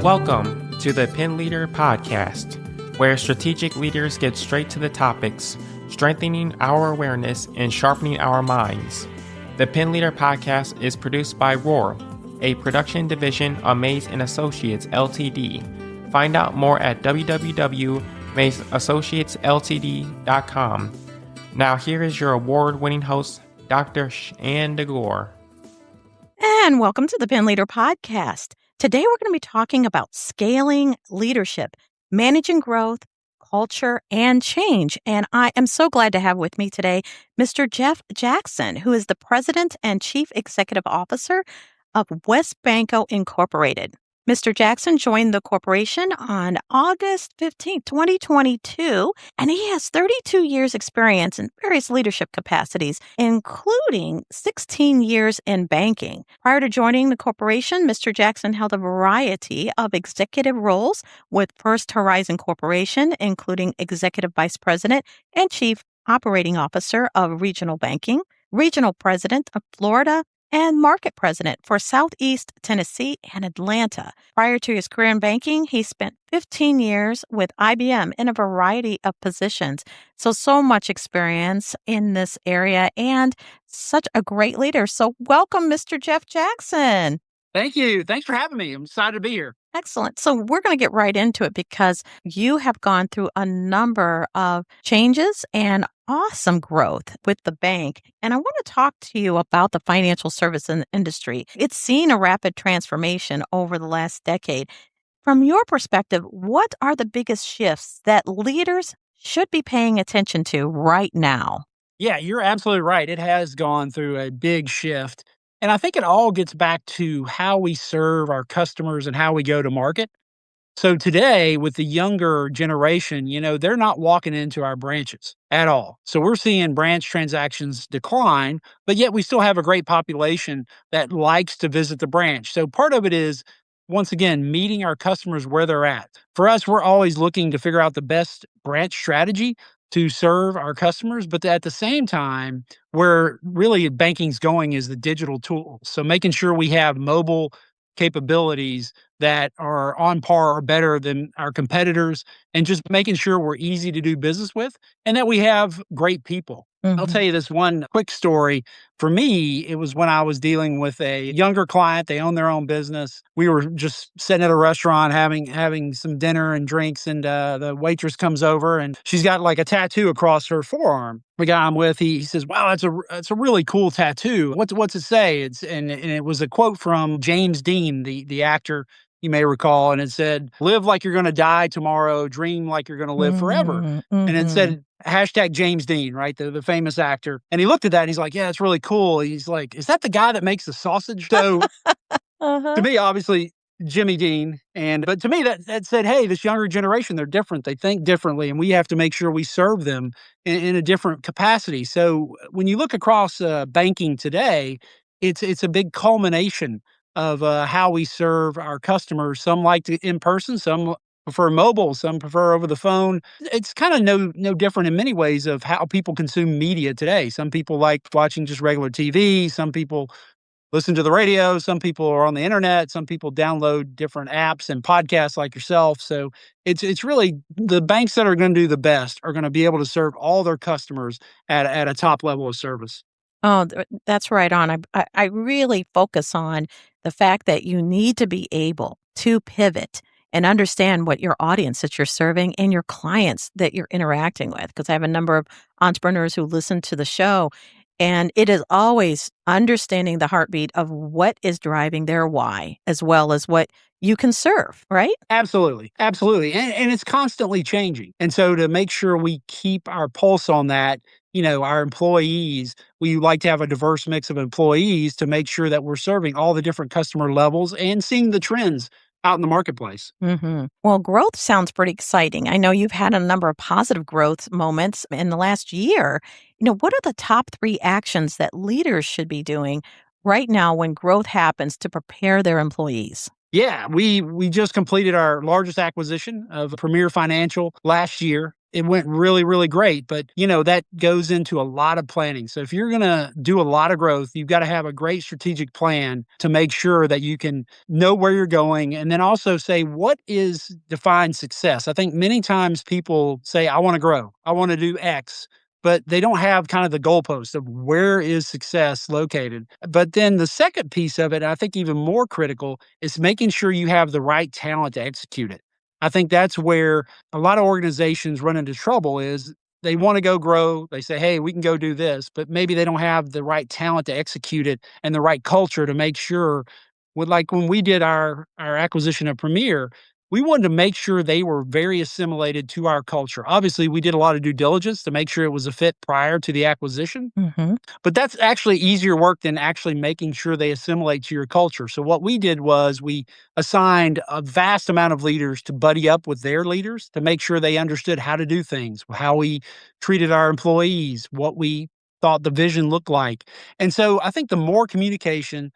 Welcome to the Pen Leader Podcast, where strategic leaders get straight to the topics, strengthening our awareness and sharpening our minds. The Pen Leader Podcast is produced by Roar, a production division of Mays & Associates Ltd. Find out more at www.maysassociatesltd.com. Now here is your award-winning host, Dr. Shanda Gore. And welcome to the Pen Leader Podcast. Today we're going to be talking about scaling leadership, managing growth, culture, and change. And I am so glad to have with me today Mr. Jeff Jackson, who is the President and Chief Executive Officer of WesBanco Incorporated. Mr. Jackson joined the corporation on August 15, 2022, and he has 32 years experience in various leadership capacities, including 16 years in banking. Prior to joining the corporation, Mr. Jackson held a variety of executive roles with First Horizon Corporation, including Executive Vice President and Chief Operating Officer of Regional Banking, Regional President of Florida, and Market President for Southeast Tennessee and Atlanta. Prior to his career in banking, he spent 15 years with IBM in a variety of positions. So much experience in this area and such a great leader. So welcome, Mr. Jeff Jackson. Thank you. Thanks for having me. I'm excited to be here. Excellent. So we're going to get right into it because you have gone through a number of changes and awesome growth with the bank. And I want to talk to you about the financial service industry. It's seen a rapid transformation over the last decade. From your perspective, what are the biggest shifts that leaders should be paying attention to right now? Yeah, you're absolutely right. It has gone through a big shift. And I think it all gets back to how we serve our customers and how we go to market. So today, with the younger generation, they're not walking into our branches at all. So we're seeing branch transactions decline, but yet we still have a great population that likes to visit the branch. So part of it is, once again, meeting our customers where they're at. For us, we're always looking to figure out the best branch strategy to serve our customers. But at the same time, where really banking's going is the digital tools. So making sure we have mobile capabilities that are on par or better than our competitors, and just making sure we're easy to do business with and that we have great people. I'll tell you this one quick story. For me, it was when I was dealing with a younger client. They own their own business. We were just sitting at a restaurant having some dinner and drinks, and the waitress comes over and she's got like a tattoo across her forearm. The guy I'm with, he says, "Wow, that's a really cool tattoo. What's it say?" And it was a quote from James Dean, the actor. You may recall, and it said, "Live like you're going to die tomorrow, dream like you're going to live forever." And it said, hashtag James Dean, right? The famous actor. And he looked at that and he's like, "Yeah, it's really cool." He's like, "Is that the guy that makes the sausage?" So to me, obviously, Jimmy Dean. But to me, that said, hey, this younger generation, they're different. They think differently, and we have to make sure we serve them in a different capacity. So when you look across banking today, it's a big culmination of how we serve our customers. Some like to in person, some prefer mobile, some prefer over the phone. It's kind of no different in many ways of how people consume media today. Some people like watching just regular TV. Some people listen to the radio. Some people are on the internet. Some people download different apps and podcasts like yourself. So it's really the banks that are going to do the best are going to be able to serve all their customers at a top level of service. Oh, that's right on. I really focus on the fact that you need to be able to pivot and understand what your audience that you're serving and your clients that you're interacting with. Because I have a number of entrepreneurs who listen to the show, and it is always understanding the heartbeat of what is driving their why, as well as what you can serve, right? Absolutely. Absolutely. And it's constantly changing. And so to make sure we keep our pulse on that, our employees, we like to have a diverse mix of employees to make sure that we're serving all the different customer levels and seeing the trends out in the marketplace. Well, growth sounds pretty exciting. I know you've had a number of positive growth moments in the last year. What are the top 3 actions that leaders should be doing right now when growth happens to prepare their employees? Yeah, we just completed our largest acquisition of Premier Financial last year. it went really, really great. But, that goes into a lot of planning. So if you're going to do a lot of growth, you've got to have a great strategic plan to make sure that you can know where you're going. And then also say, what is defined success? I think many times people say, I want to grow, I want to do X, but they don't have kind of the goalpost of where is success located. But then the second piece of it, I think even more critical, is making sure you have the right talent to execute it. I think that's where a lot of organizations run into trouble is they want to go grow. They say, hey, we can go do this, but maybe they don't have the right talent to execute it and the right culture to make sure. Like when we did our acquisition of Premier, we wanted to make sure they were very assimilated to our culture. Obviously, we did a lot of due diligence to make sure it was a fit prior to the acquisition. Hmm. But that's actually easier work than actually making sure they assimilate to your culture. So what we did was we assigned a vast amount of leaders to buddy up with their leaders to make sure they understood how to do things, how we treated our employees, what we thought the vision looked like. And so I think the more communication,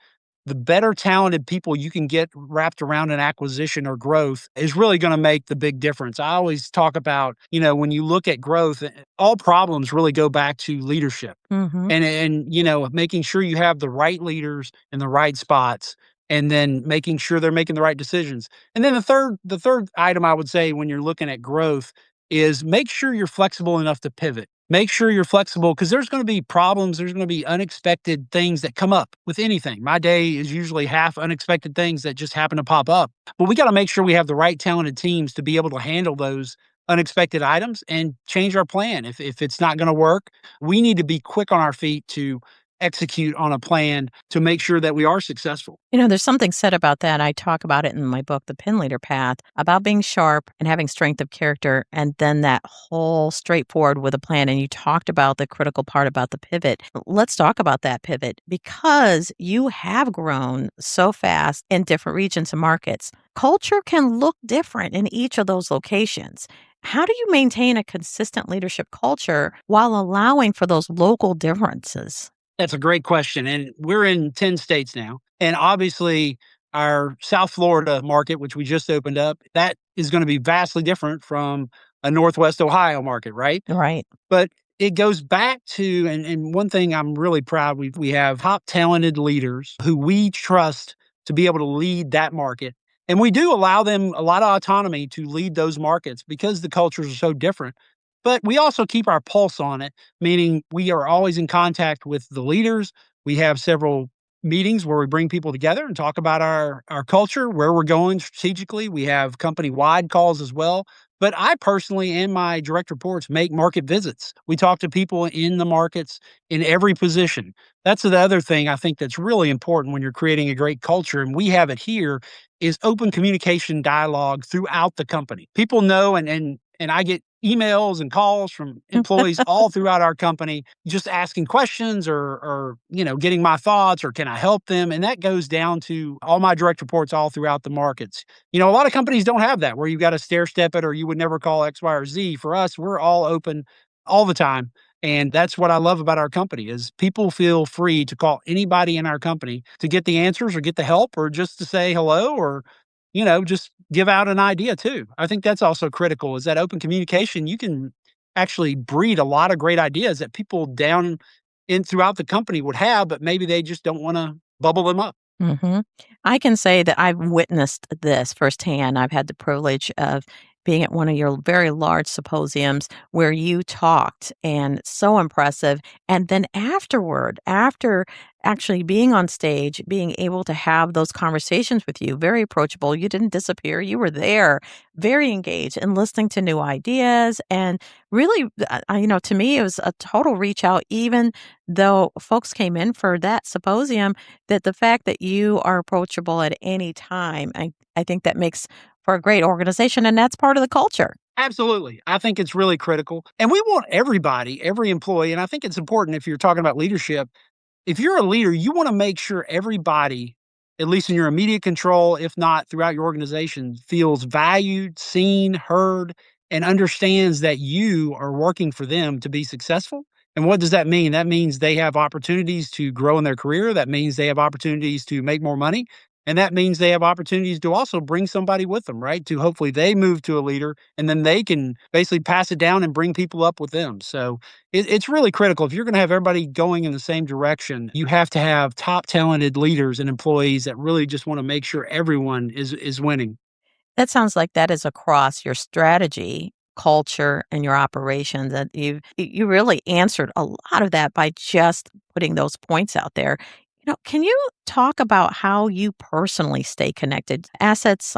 the better talented people you can get wrapped around an acquisition or growth is really going to make the big difference. I always talk about, when you look at growth, all problems really go back to leadership Hmm. and making sure you have the right leaders in the right spots and then making sure they're making the right decisions. And then the third item I would say when you're looking at growth is make sure you're flexible enough to pivot. Make sure you're flexible because there's going to be problems, there's going to be unexpected things that come up with anything. My day is usually half unexpected things that just happen to pop up. But we got to make sure we have the right talented teams to be able to handle those unexpected items and change our plan. If it's not going to work, we need to be quick on our feet to execute on a plan to make sure that we are successful. There's something said about that. I talk about it in my book, The Pin Leader Path, about being sharp and having strength of character, and then that whole straightforward with a plan. And you talked about the critical part about the pivot. Let's talk about that pivot because you have grown so fast in different regions and markets. Culture can look different in each of those locations. How do you maintain a consistent leadership culture while allowing for those local differences? That's a great question. And we're in 10 states now. And obviously, our South Florida market, which we just opened up, that is going to be vastly different from a Northwest Ohio market, right? Right. But it goes back to, and one thing I'm really proud, we have top talented leaders who we trust to be able to lead that market. And we do allow them a lot of autonomy to lead those markets because the cultures are so different. But we also keep our pulse on it, meaning we are always in contact with the leaders. We have several meetings where we bring people together and talk about our culture, where we're going strategically. We have company wide calls as well. But I personally and my direct reports make market visits. We talk to people in the markets in every position. That's the other thing I think that's really important when you're creating a great culture, and we have it here, is open communication dialogue throughout the company. People know and I get emails and calls from employees all throughout our company just asking questions or getting my thoughts or can I help them? And that goes down to all my direct reports all throughout the markets. A lot of companies don't have that where you've got to stair step it or you would never call X, Y, or Z. For us, we're all open all the time. And that's what I love about our company is people feel free to call anybody in our company to get the answers or get the help or just to say hello or just give out an idea too. I think that's also critical is that open communication. You can actually breed a lot of great ideas that people down in throughout the company would have, but maybe they just don't want to bubble them up. Hmm. I can say that I've witnessed this firsthand. I've had the privilege of being at one of your very large symposiums where you talked, and so impressive. And then afterward, after actually being on stage, being able to have those conversations with you, very approachable. You didn't disappear. You were there, very engaged and listening to new ideas. And really, to me, it was a total reach out, even though folks came in for that symposium, that the fact that you are approachable at any time, I think that makes for a great organization, and that's part of the culture. Absolutely. I think it's really critical. And we want everybody, every employee, and I think it's important if you're talking about leadership. If you're a leader, you want to make sure everybody, at least in your immediate control, if not throughout your organization, feels valued, seen, heard, and understands that you are working for them to be successful. And what does that mean? That means they have opportunities to grow in their career. That means they have opportunities to make more money. And that means they have opportunities to also bring somebody with them, right? To hopefully they move to a leader and then they can basically pass it down and bring people up with them. So it's really critical. If you're going to have everybody going in the same direction, you have to have top talented leaders and employees that really just want to make sure everyone is winning. That sounds like that is across your strategy, culture, and your operations, that you really answered a lot of that by just putting those points out there. Can you talk about how you personally stay connected? Assets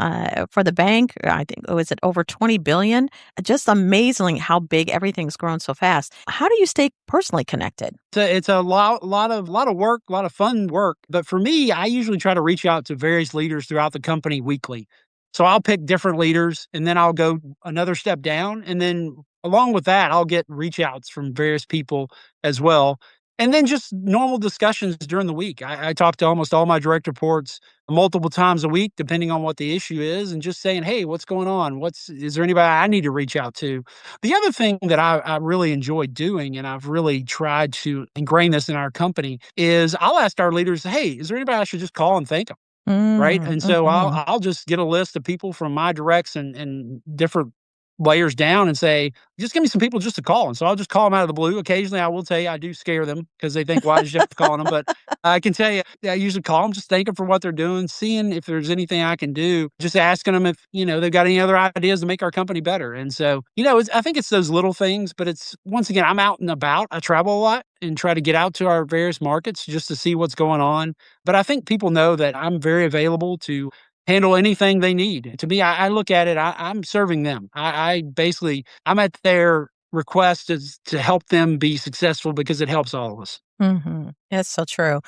for the bank, I think, is it over 20 billion? Just amazing how big everything's grown so fast. How do you stay personally connected? It's a lot of work, a lot of fun work. But for me, I usually try to reach out to various leaders throughout the company weekly. So I'll pick different leaders and then I'll go another step down. And then along with that, I'll get reach outs from various people as well. And then just normal discussions during the week. I talk to almost all my direct reports multiple times a week, depending on what the issue is, and just saying, hey, what's going on? Is there anybody I need to reach out to? The other thing that I really enjoy doing, and I've really tried to ingrain this in our company, is I'll ask our leaders, hey, is there anybody I should just call and thank them? Right? Mm, And so mhm. I'll just get a list of people from my directs and different layers down and say, just give me some people just to call. And so I'll just call them out of the blue. Occasionally, I will tell you I do scare them because they think, why did you have to call on them? But I can tell you, I usually call them, just thank them for what they're doing, seeing if there's anything I can do, just asking them if, they've got any other ideas to make our company better. And so, I think it's those little things, but it's once again, I'm out and about. I travel a lot and try to get out to our various markets just to see what's going on. But I think people know that I'm very available to handle anything they need. To me, I look at it, I'm serving them. I basically, I'm at their request is to help them be successful because it helps all of us. Mhm. That's so true.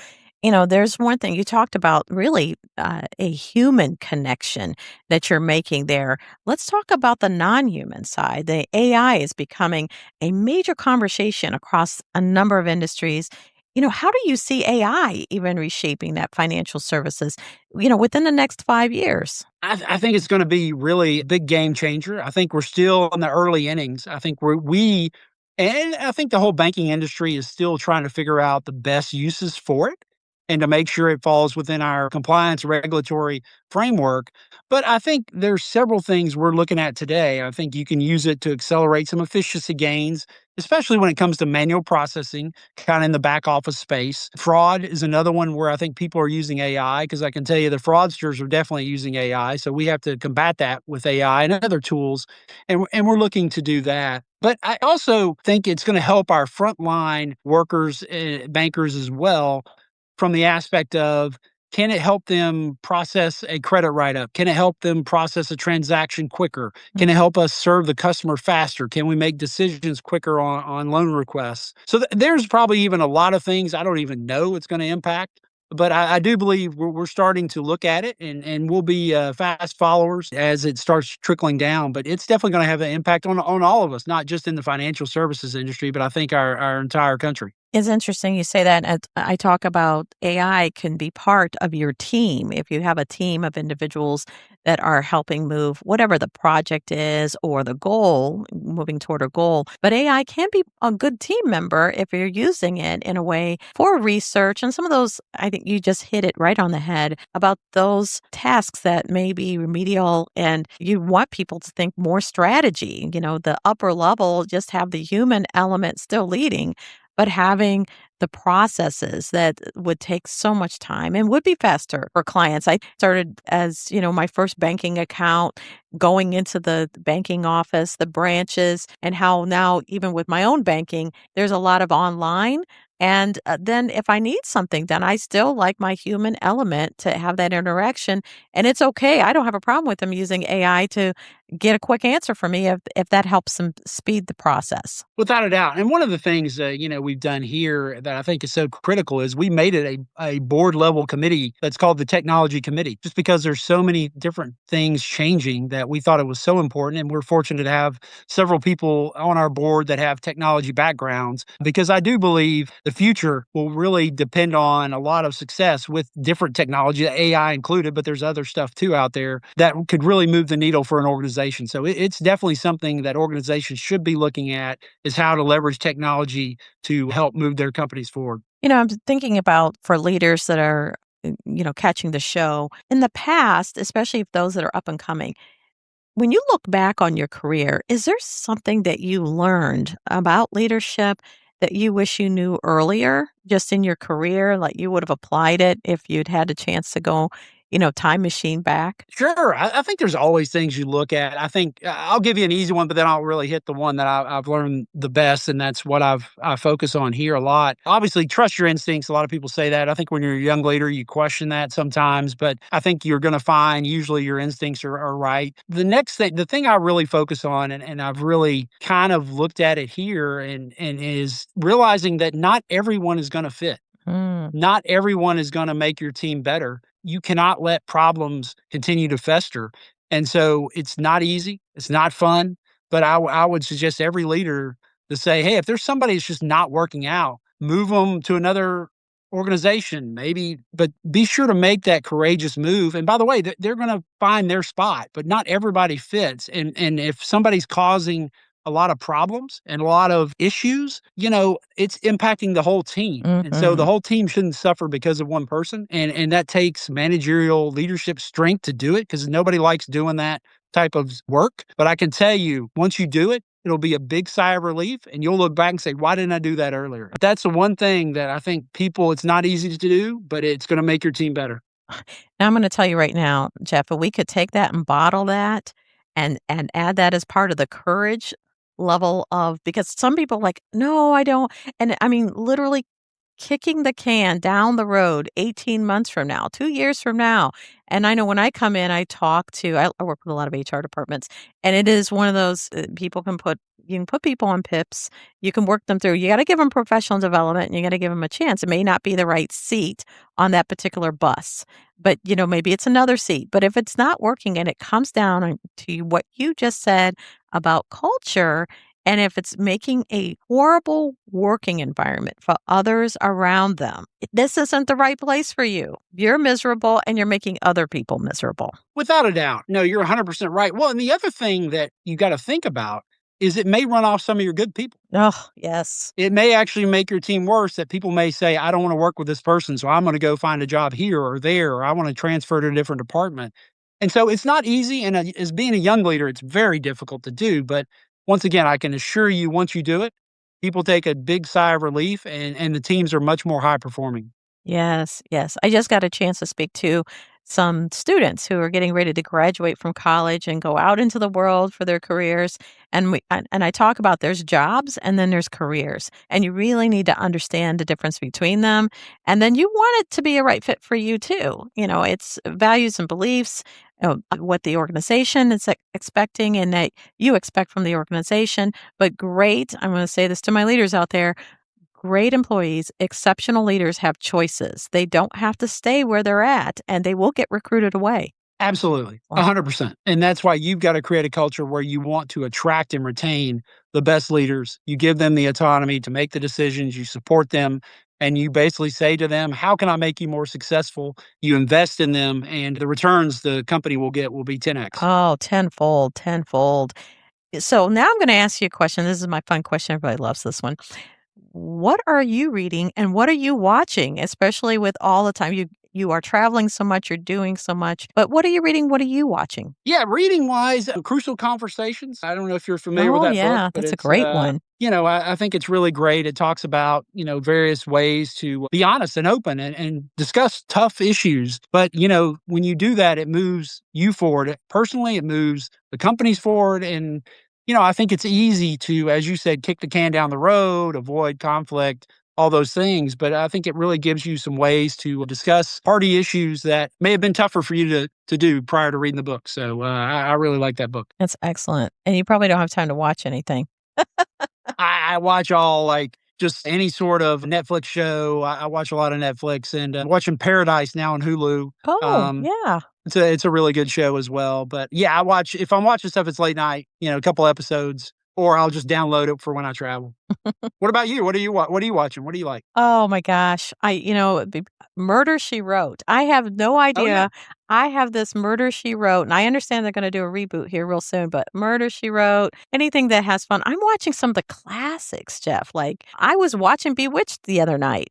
There's one thing you talked about, really, a human connection that you're making there. Let's talk about the non-human side. The AI is becoming a major conversation across a number of industries. How do you see AI even reshaping that financial services, within the next 5 years? I think it's going to be really a big game changer. I think we're still in the early innings. I think and I think the whole banking industry is still trying to figure out the best uses for it and to make sure it falls within our compliance regulatory framework. But I think there's several things we're looking at today. I think you can use it to accelerate some efficiency gains, especially when it comes to manual processing, kind of in the back office space. Fraud is another one where I think people are using AI because I can tell you the fraudsters are definitely using AI. So we have to combat that with AI and other tools. And we're looking to do that. But I also think it's going to help our frontline workers, bankers as well, from the aspect of, can it help them process a credit write up? Can it help them process a transaction quicker? Can it help us serve the customer faster? Can we make decisions quicker on loan requests? So there's probably even a lot of things I don't even know it's going to impact. But I do believe we're starting to look at it, and we'll be fast followers as it starts trickling down. But it's definitely going to have an impact on all of us, not just in the financial services industry, but I think our entire country. It's interesting you say that. And I talk about AI can be part of your team. If you have a team of individuals that are helping move whatever the project is or the goal, moving toward a goal. But AI can be a good team member if you're using it in a way for research. And some of those, I think you just hit it right on the head about those tasks that may be remedial, and you want people to think more strategy. The upper level, just have the human element still leading, but having the processes that would take so much time and would be faster for clients. I started as, my first banking account, going into the banking office, the branches, and how now, even with my own banking, there's a lot of online. And then if I need something done, I still like my human element to have that interaction. And it's okay. I don't have a problem with them using AI to get a quick answer for me if that helps them speed the process. Without a doubt. And one of the things, we've done here that I think is so critical is we made it a board level committee that's called the technology committee, just because there's so many different things changing that we thought it was so important. And we're fortunate to have several people on our board that have technology backgrounds, because I do believe the future will really depend on a lot of success with different technology, AI included, but there's other stuff too out there that could really move the needle for an organization. So it's definitely something that organizations should be looking at, is how to leverage technology to help move their companies forward. I'm thinking about for leaders that are catching the show. In the past, especially if those that are up and coming, when you look back on your career, is there something that you learned about leadership that you wish you knew earlier just in your career, like you would have applied it if you'd had a chance to go, time machine back? Sure. I think there's always things you look at. I think I'll give you an easy one, but then I'll really hit the one that I've learned the best, and that's what I focus on here a lot. Obviously, trust your instincts. A lot of people say that. I think when you're a young leader, you question that sometimes, but I think you're going to find usually your instincts are right. The next thing, the thing I really focus on, and I've really kind of looked at it here, and is realizing that not everyone is going to fit. Mm, Not everyone is gonna make your team better. You cannot let problems continue to fester, and so it's not easy, it's not fun, but I would suggest every leader to say, "Hey, if there's somebody that's just not working out, move them to another organization, maybe, but be sure to make that courageous move." And by the way, they're gonna find their spot, but not everybody fits, and if somebody's causing a lot of problems and a lot of issues, it's impacting the whole team. And so the mhm. whole team shouldn't suffer because of one person. And that takes managerial leadership strength to do it because nobody likes doing that type of work. But I can tell you, once you do it, it'll be a big sigh of relief and you'll look back and say, why didn't I do that earlier? That's the one thing that I think it's not easy to do, but it's going to make your team better. Now I'm gonna tell you right now, Jeff, if we could take that and bottle that and add that as part of the courage level of because some people are like, "No, I don't." And I mean, literally kicking the can down the road 18 months from now, 2 years from now. And I know when I come in, I work with a lot of HR departments, and it is one of those, you can put people on PIPs, you can work them through. You gotta give them professional development, and you gotta give them a chance. It may not be the right seat on that particular bus, but, maybe it's another seat. But if it's not working and it comes down to what you just said about culture, and if it's making a horrible working environment for others around them, this isn't the right place for you. You're miserable and you're making other people miserable. Without a doubt. No, you're 100% right. Well, and the other thing that you got to think about is it may run off some of your good people. Oh, yes. It may actually make your team worse that people may say, I don't want to work with this person, so I'm going to go find a job here or there, or I want to transfer to a different department. And so it's not easy. And as being a young leader, it's very difficult to do. But once again, I can assure you, once you do it, people take a big sigh of relief and the teams are much more high performing. Yes, yes. I just got a chance to speak to some students who are getting ready to graduate from college and go out into the world for their careers. And I talk about there's jobs and then there's careers, and you really need to understand the difference between them. And then you want it to be a right fit for you too. It's values and beliefs, what the organization is expecting and that you expect from the organization. But great, I'm going to say this to my leaders out there. Great employees, exceptional leaders have choices. They don't have to stay where they're at, and they will get recruited away. Absolutely, Wow. 100%. And that's why you've got to create a culture where you want to attract and retain the best leaders. You give them the autonomy to make the decisions, you support them, and you basically say to them, how can I make you more successful? You invest in them, and the returns the company will get will be 10x. Oh, tenfold, tenfold. So now I'm going to ask you a question. This is my fun question. Everybody loves this one. What are you reading and what are you watching, especially with all the time you are traveling so much, you're doing so much. But what are you reading? What are you watching? Yeah, reading wise, Crucial Conversations. I don't know if you're familiar with Oh, that book, yeah, but that's a it's, great one. I think it's really great. It talks about, various ways to be honest and open and discuss tough issues. But, when you do that, it moves you forward. Personally, it moves the companies forward. And, I think it's easy to, as you said, kick the can down the road, avoid conflict, all those things. But I think it really gives you some ways to discuss party issues that may have been tougher for you to do prior to reading the book. So I really like that book. That's excellent. And you probably don't have time to watch anything. I watch all like just any sort of Netflix show. I watch a lot of Netflix and watching Paradise now on Hulu. Oh, Um, yeah. it's a really good show as well. But yeah, I watch if I'm watching stuff, it's late night. A couple episodes or I'll just download it for when I travel. What about you? What are you watching? What do you like? Oh my gosh. Murder She Wrote. I have no Oh, yeah. idea. I have this Murder She Wrote, and I understand they're going to do a reboot here real soon, but Murder She Wrote, anything that has fun. I'm watching some of the classics, Jeff. Like I was watching Bewitched the other night.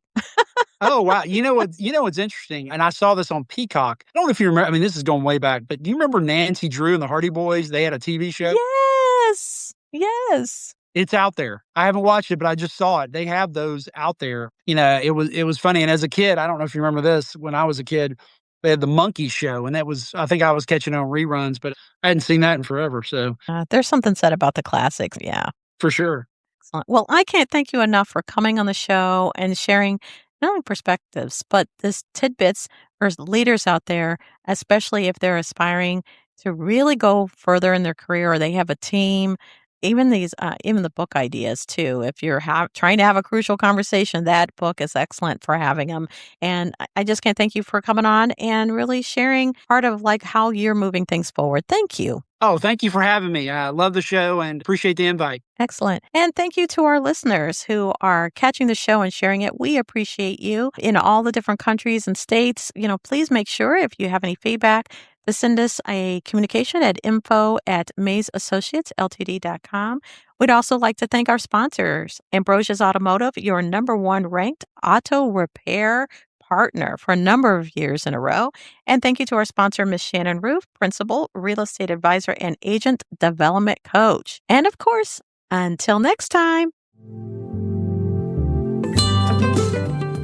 Oh, wow. What's interesting, and I saw this on Peacock. I don't know if you remember, I mean, this is going way back, but do you remember Nancy Drew and the Hardy Boys? They had a TV show. Yes. Yes. It's out there. I haven't watched it, but I just saw it. They have those out there. It was funny, and as a kid, I don't know if you remember this, when I was a kid, they had the Monkey Show, and that was, I think I was catching it on reruns, but I hadn't seen that in forever, so There's something said about the classics. Yeah. for sure. Excellent. Well, I can't thank you enough for coming on the show and sharing not only perspectives, but this tidbits for leaders out there, especially if they're aspiring to really go further in their career or they have a team. Even the book ideas too. If you're trying to have a crucial conversation, that book is excellent for having them. And I just can't thank you for coming on and really sharing part of like how you're moving things forward. Thank you. Oh, thank you for having me. I love the show and appreciate the invite. Excellent. And thank you to our listeners who are catching the show and sharing it. We appreciate you in all the different countries and states. Please make sure if you have any feedback to send us a communication at info@mazeassociatesltd.com. We'd also like to thank our sponsors, Ambrosia's Automotive, your number one ranked auto repair partner for a number of years in a row. And thank you to our sponsor, Ms. Shannon Roof, Principal, Real Estate Advisor, and Agent Development Coach. And of course, until next time.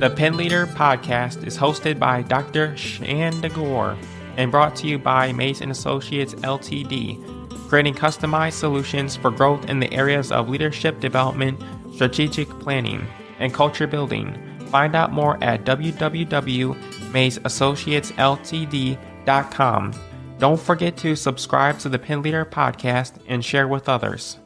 The Pen Leader podcast is hosted by Dr. Shanda Gore and brought to you by Maze & Associates Ltd, creating customized solutions for growth in the areas of leadership development, strategic planning, and culture building. Find out more at www.mazeassociatesltd.com. Don't forget to subscribe to the Pen Leader podcast and share with others.